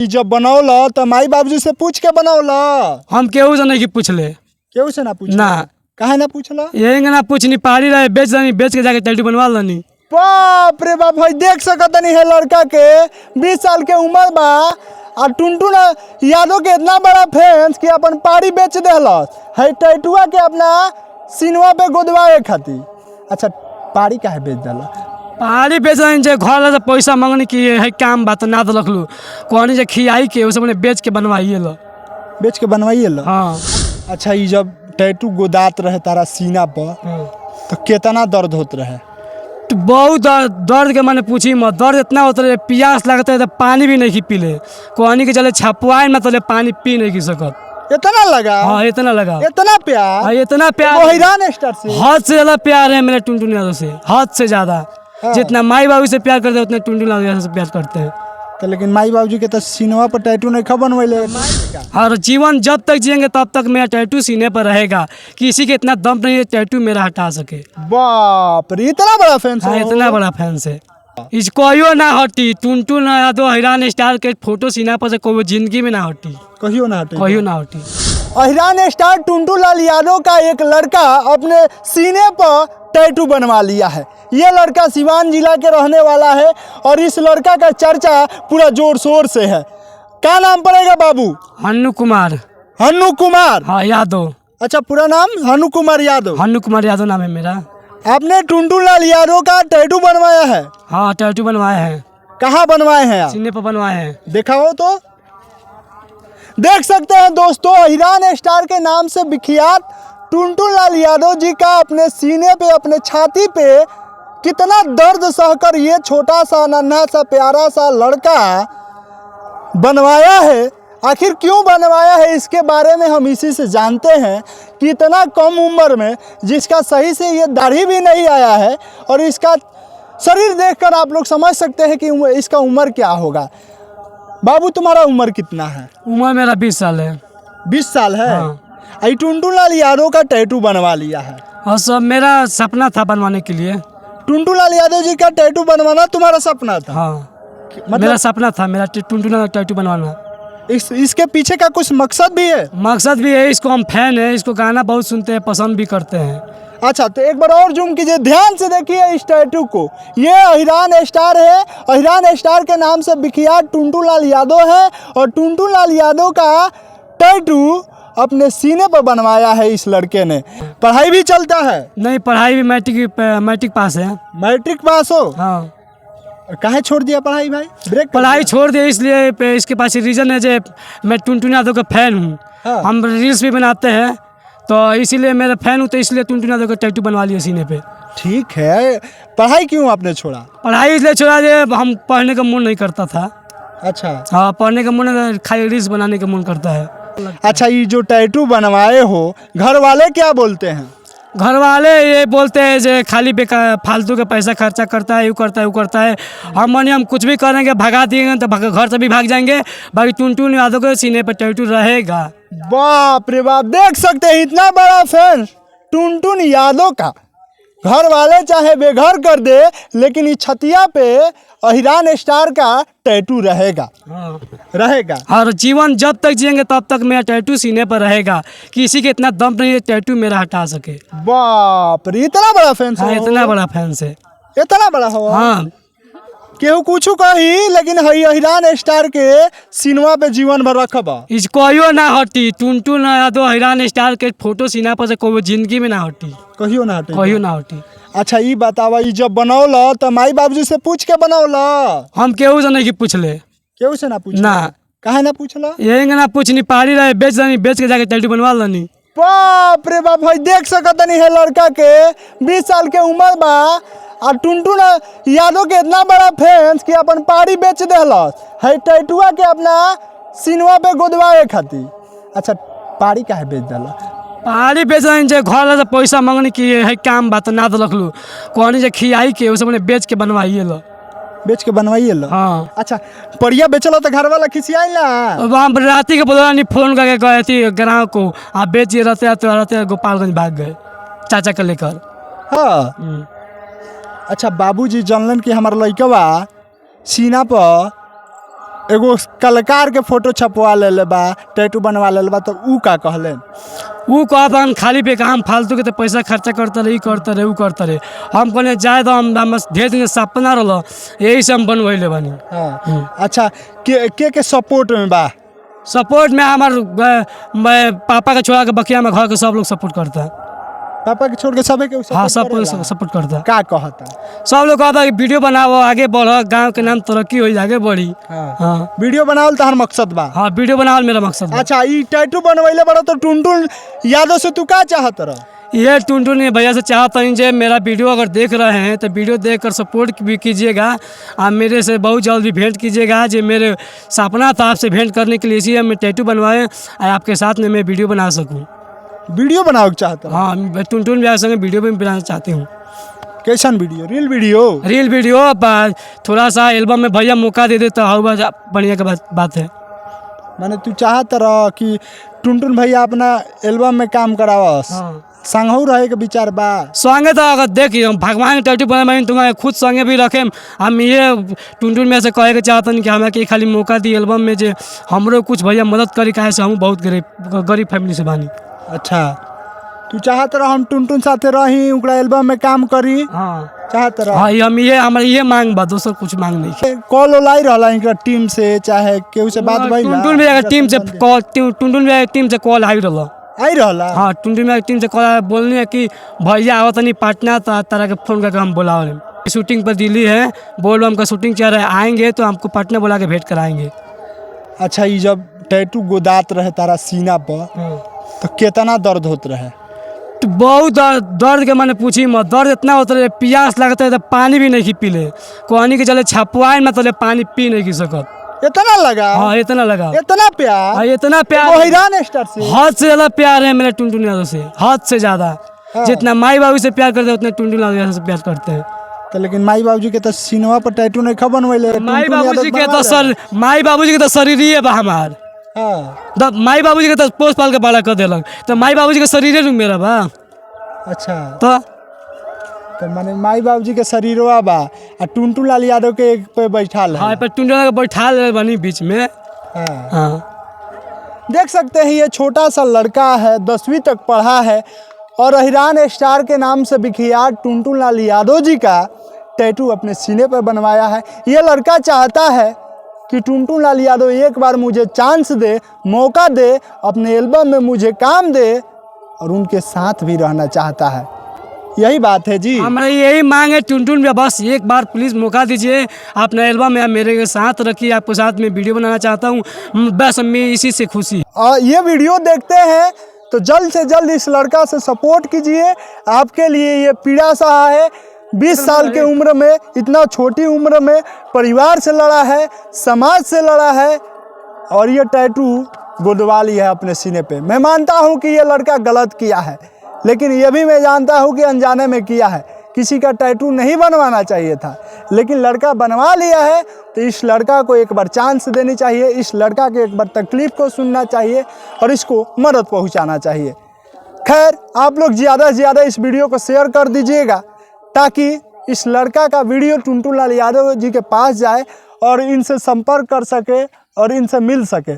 जब बनौला तो माई बाबूजी से पूछ के बनौला। हम केहू से नहीं पूछले, केहू से ना पूछ ना। काहे ना पूछला? यही ना पूछनी, पहाड़ी रहे बेच दनी, बेच के जाके टैटू बनवा लनी। बाप रे बाप, भाई देख सकत नहीं है लड़का के 20 साल के उम्र बा और टुनटुन यादव के इतना बड़ा फैंस कि अपन पारी बेच देहलस है टैटुआ के अपना सिनवा पे गोदवाए खातिर। अच्छा पारी काहे बेच देला? पहाड़ी बेच दनी जे घर से पैसा मांगनी की है काम बात ना तो रखलू कहनी जे खियाई के उसे अपने बेच के बनवाइए लो। बेच के बनवाइए लो? हाँ। अच्छा ये जब टैटू गोदात रहे तारा सीना पर तो कितना दर्द होत रहे? तो बहुत दर्द के मैंने पूछी मत, दर्द इतना होता है प्यास लगता है तो पानी भी नहीं पी ले, कहनी के चले छपुआए में तो पानी पी नहीं की सकत। इतना लगा? हाँ इतना लगा। इतना प्यार? हाँ इतना प्यार, हैरान स्टार से हद से ज्यादा प्यार है मेरे टुनटुन यादव से, हद से ज्यादा। जितना माई बाबू से प्यार करते हैं उतना टुनटुन यादव से प्यार करते हैं। तो लेकिन माई बाबूजी के तो सीनवा पर टैटू नहीं बनवाइले। और जीवन जब तक जिएंगे तब तक मेरा टैटू सीने पर रहेगा, किसी के इतना दम नहीं है टैटू मेरा हटा सके। बाप रे, इतना बड़ा फैन? हाँ इतना बड़ा फैंस है, इसको ना हटी। टुनटुन यादव हैरान स्टार के फोटो सीना पर से कोई जिंदगी में ना हटी, कहियो ना हटी, कहियो ना हटी। हैरान स्टार टुनटुन लाल यादव का एक लड़का अपने सीने पर टैटू बनवा लिया है। ये लड़का सिवान जिला के रहने वाला है और इस लड़का का चर्चा पूरा जोर शोर से है। क्या नाम पड़ेगा बाबू? हन्नू कुमार। हन्नू कुमार? हाँ यादव। अच्छा पूरा नाम हन्नू कुमार यादव? हन्नू कुमार यादव नाम है मेरा। आपने टुनटुन लाल यादव का टैटू बनवाया है? हाँ टैटू बनवाए हैं। कहाँ बनवाए हैं आप? सीने पर बनवाए हैं। दिखाओ तो। देख सकते हैं दोस्तों, हैरान स्टार के नाम से विख्यात टुनटुन लाल यादव जी का अपने सीने पे, अपने छाती पे कितना दर्द सहकर ये छोटा सा नन्हा सा प्यारा सा लड़का बनवाया है। आखिर क्यों बनवाया है इसके बारे में हम इसी से जानते हैं कि इतना कम उम्र में जिसका सही से ये दाढ़ी भी नहीं आया है और इसका शरीर देखकर आप लोग समझ सकते हैं कि इसका उम्र क्या होगा। बाबू तुम्हारा उम्र कितना है? उम्र मेरा 20 साल है। 20 साल है? हाँ। टुनटुन लाल यादव का टैटू बनवा लिया है और सब मेरा सपना था बनवाने के लिए। टुनटुन लाल यादव जी का टैटू बनवाना तुम्हारा सपना था? हाँ मतलब मेरा सपना था, मेरा टुनटुन का टैटू बनवाना। इसके पीछे का कुछ मकसद भी है? मकसद भी है, इसको हम फैन है, इसको गाना बहुत सुनते हैं, पसंद भी करते हैं। अच्छा तो एक बार और जूम कीजिए, ध्यान से देखिए इस टैटू को। ये हैरान स्टार है, हैरान स्टार के नाम से विख्यात टुनटुन लाल यादव है और टुनटुन लाल यादव का टैटू अपने सीने पर बनवाया है इस लड़के ने। पढ़ाई भी चलता है? नहीं पढ़ाई भी मैट्रिक पास है। मैट्रिक पास हो? हाँ। काहे छोड़ दिया पढ़ाई भाई? ब्रेक पढ़ाई छोड़ दिया इसलिए, इसके पास रीज़न है जो मैं टुनटुन यादव का फैन हूँ। हाँ। हम रील्स भी बनाते हैं तो इसीलिए मेरा फैन हूँ, तो इसलिए टुनटुन यादव का टैटू बनवा लिया सीने पे। ठीक है, पढ़ाई क्यों आपने छोड़ा? पढ़ाई इसलिए छोड़ा जो हम पढ़ने का मन नहीं करता था। अच्छा। हाँ पढ़ने का मन, खाली रील्स बनाने का मन करता है। अच्छा ये जो टैटू बनवाए हो घर वाले क्या बोलते हैं? घर वाले ये बोलते हैं जो खाली बेकार फालतू का पैसा खर्चा करता है, यूँ करता है वो करता है। हम कुछ भी करेंगे भगा दिएंगे तो घर से भी भाग जाएंगे, बाकी टुनटुन यादव के सीने पर टैटू रहेगा। बाप रे बाप, देख सकते हैं इतना बड़ा फैन टुनटुन यादव का। घर वाले चाहे बेघर कर दे लेकिन इस छतिया पे हैरान स्टार का टैटू रहेगा। हाँ। रहेगा। और जीवन जब तक जिएंगे तब तक मेरा टैटू सीने पर रहेगा, किसी के इतना दम नहीं है टैटू मेरा हटा सके। बाप रे, इतना बड़ा फैन? हाँ इतना बड़ा फैंस है। इतना बड़ा हो? हाँ। केहू कुछ कही लेकिन हैरान स्टार के सिनवा पे जीवन भर रखबा। इसको ना हटी। टुनटुन यादव हैरान स्टार के फोटो सीना पर से कोई जिंदगी में ना हटी, कहियो ना हटी, कहियो ना हटी। अच्छा ये बतावा, ये जब बनौला तो माई बाबूजी से पूछ के बनौला? हम केहू से नहीं पूछले, केहू से ना पूछ? ना। काहे ना पूछला? यही ना पूछनी, पहाड़ी रहे बेच दनी, बेच के जाके टैटू बनवा लनी। बाप रे बाप, भाई देख सकत नहीं है लड़का के 20 साल के उम्र बा और टुनटुन यादव के इतना बड़ा फैंस कि अपन पारी बेच देहलस है टैटुआ के अपना सिनवा पे गोदवाए खातिर। अच्छा पारी काहे बेच देला? पहाड़ी बेच दनी जे घर से पैसा मांगनी की है काम बात ना तो रखलू कहनी जे खियाई के उसे अपने बेच के बनवाइए लो। बेच के बनवाइए लो? हाँ। अच्छा परिया बेचलो तो घर वाला खिसियाई ना? वहाँ राती के बोला नहीं, फोन करके गए थे ग्राहक को, आप बेचिए, रहते गोपालगंज भाग गए चाचा को लेकर। हाँ। अच्छा बाबूजी जानलन कि हमार लड़कवा सीना पर एगो कलाकार के फोटो छपवा ले बा, टैटू बनवा ले बा, तो ऊ का कहले? वो कहता खाली पे हम फालतू के तो पैसा खर्चा करता रहे, करता रहे, वो करता रहे। हम कहने जाए तो हम ढेर दिन सपना रहा, यही से हम बनवैले बानी। हाँ। अच्छा, के सपोर्ट में बा? सपोर्ट में मैं पापा का छोड़ा के बकिया में घर के सब लोग सपोर्ट करता है। पापा के छोड़ के सबे के हाँ, सब सपोर्ट करता है। का कहता? सब लोग कहता है वीडियो बनाओ, आगे बढ़ो, गांव के नाम तरक्की हो, आगे बढ़ी। हाँ, वीडियो बनावल तहर मकसद बा? हाँ, वीडियो बनावल मेरा मकसद बा। अच्छा, ई टैटू बनवैले बड़ा तो टुनटुन यादव से तू का चाहत रह? ये टुनटुन भैया से चाहता हूँ जो मेरा वीडियो अगर देख रहे हैं तो वीडियो देखकर सपोर्ट भी कीजिएगा। आप मेरे से बहुत जल्द भी भेंट कीजिएगा। जो मेरे सपना था आपसे भेंट करने के लिए, इसीलिए मैं टैटू बनवाए आपके साथ में मैं वीडियो बना सकूँ। वीडियो बनाओ चाहता? हाँ, मैं टुनटुन भैया संगे वीडियो भी बनाना चाहती हूँ। कैसन video? Reel video? Reel video, थोड़ा सा एल्बम में भैया मौका दे दे तो बढ़िया का बात है। माने तू चाहत रह कि टुनटुन भैया अपना एल्बम में काम करावस? हाँ, संगहू रहे के विचार बा? संगे तो अगर देखिए हम भगवान के टैटू बनाए तुम्हारे खुद संगे भी रखें। हम ये टुनटुन में से कहे के चाहते हैं कि हमें कि खाली मौका दी एल्बम में, जो हमरो कुछ भैया मदद करी, काहे से हम बहुत गरीब फैमिली से बानी। अच्छा, तू चाहत रह हम टुनटुन साथे रही, ओकरा एल्बम में काम करी? हाँ, चाहत रह? हाँ, हमारे ये मांग बा, दोसर कुछ मांग नहीं। कॉल लाई रहला इनका टीम से, चाहे केहू से बात भइला? टुनटुन भैया टीम से कॉल आई रहा। आई रहला? हाँ, टुनटुन भैया टीम से कॉल बोलने है कि भैया आवत नहीं पटना, तो तरह के फ़ोन करके हम बुलाओ। शूटिंग पर दिल्ली है, बोल हम का शूटिंग चल रहा है, आएंगे तो हमको पटना बुला के भेंट कराएंगे। अच्छा, ये जब टैटू गोदात रहे तारा सीना पर तो कितना दर्द होत रहे? तो बहुत दर्द के मैंने पूछी मत, दर्द इतना होता है, प्यास लगता है तो पानी भी नहीं पीले, कहनी के चले छपवाए में तो पानी पी नहीं की सकत। इतना लगा? हाँ, इतना लगा। इतना प्यार? हाँ, इतना प्यार। वो हिरान स्टार से हद से ज्यादा प्यार है मेरे टुनटुन यादव से, हद से ज्यादा। जितना माई बाबू से प्यार करते हैं उतना टुनटुन यादव से प्यार करते हैं। तो लेकिन माई बाबूजी के तो सीनवा पर टैटू नहीं खबन वैले? माई बाबूजी के तो शरीर ही है हमार। हाँ, माई बाबूजी के तो पोस पाल के बड़ा कर देलक, तो माई बाबूजी के शरीर है मेरा बा। अच्छा, तो माने माई बाबूजी के शरीरवा बा आ टुनटुन लाल यादव के एक पे बैठाल है? हाँ, पर टुनटुन के बैठाल बनी बीच में। हाँ, देख सकते हैं ये छोटा सा लड़का है, 10वीं तक पढ़ा है और हिरान स्टार के नाम से विख्यात टुनटुन लाल यादव जी का टैटू अपने सीने पर बनवाया है। ये लड़का चाहता है कि टुनटुन लाल यादव एक बार मुझे चांस दे, मौका दे, अपने एल्बम में मुझे काम दे और उनके साथ भी रहना चाहता है। यही बात है जी, हमारा यही मांग है टुनटुन में, बस एक बार प्लीज़ मौका दीजिए, अपना एल्बम में मेरे के साथ रखिए, आपके साथ में वीडियो बनाना चाहता हूँ, बस मैं इसी से खुशी। और ये वीडियो देखते हैं तो जल्द से जल्द इस लड़का से सपोर्ट कीजिए। आपके लिए ये पीड़ा सहा है, 20 साल के उम्र में, इतना छोटी उम्र में परिवार से लड़ा है, समाज से लड़ा है और ये टैटू गोदवा लिया है अपने सीने पे। मैं मानता हूँ कि ये लड़का गलत किया है, लेकिन ये भी मैं जानता हूँ कि अनजाने में किया है। किसी का टैटू नहीं बनवाना चाहिए था, लेकिन लड़का बनवा लिया है तो इस लड़का को एक बार चांस देनी चाहिए, इस लड़का के एक बार तकलीफ़ को सुनना चाहिए और इसको मदद पहुँचाना चाहिए। खैर, आप लोग ज़्यादा से ज़्यादा इस वीडियो को शेयर कर दीजिएगा ताकि इस लड़का का वीडियो टुनटुन लाल यादव जी के पास जाए और इनसे संपर्क कर सके और इनसे मिल सके।